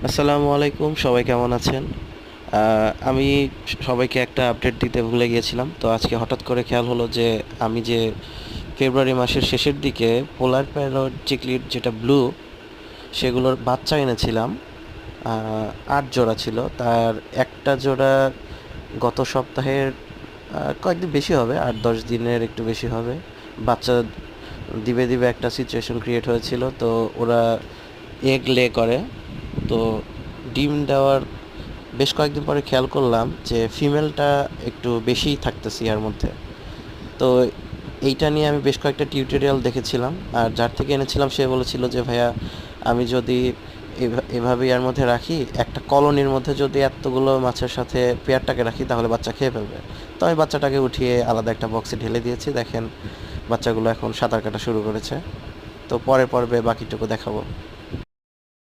আসসালামু আলাইকুম, সবাই কেমন আছেন? আমি সবাইকে একটা আপডেট দিতে ভুলে গিয়েছিলাম। তো আজকে হঠাৎ করে খেয়াল হলো যে আমি যে ফেব্রুয়ারি মাসের শেষের দিকে পোলার প্যারট চিকলিট যেটা ব্লু, সেগুলোর বাচ্চা এনেছিলাম। 8 জোড়া ছিল, তার একটা জোড়া গত সপ্তাহের কয়েকদিন বেশি হবে, 8-10 দিনের একটু বেশি হবে, বাচ্চা দিবে দিবে একটা সিচুয়েশন ক্রিয়েট হয়েছিল। তো ওরা এগ লে করে। তো ডিম দেওয়ার বেশ কয়েকদিন পরে খেয়াল করলাম যে ফিমেলটা একটু বেশিই থাকতেছে ইয়ার মধ্যে। তো এইটা নিয়ে আমি বেশ কয়েকটা টিউটোরিয়াল দেখেছিলাম, আর যার থেকে এনেছিলাম সে বলেছিল যে ভাইয়া, আমি যদি এভাবে ইয়ার মধ্যে রাখি, একটা কলোনির মধ্যে যদি এতগুলো মাছের সাথে পেয়ারটাকে রাখি তাহলে বাচ্চা খেয়ে ফেলবে। তো আমি বাচ্চাটাকে উঠিয়ে আলাদা একটা বক্সে ঢেলে দিয়েছি। দেখেন, বাচ্চাগুলো এখন সাঁতার কাটা শুরু করেছে। তো পরের পর্বে বাকিটুকু দেখাবো।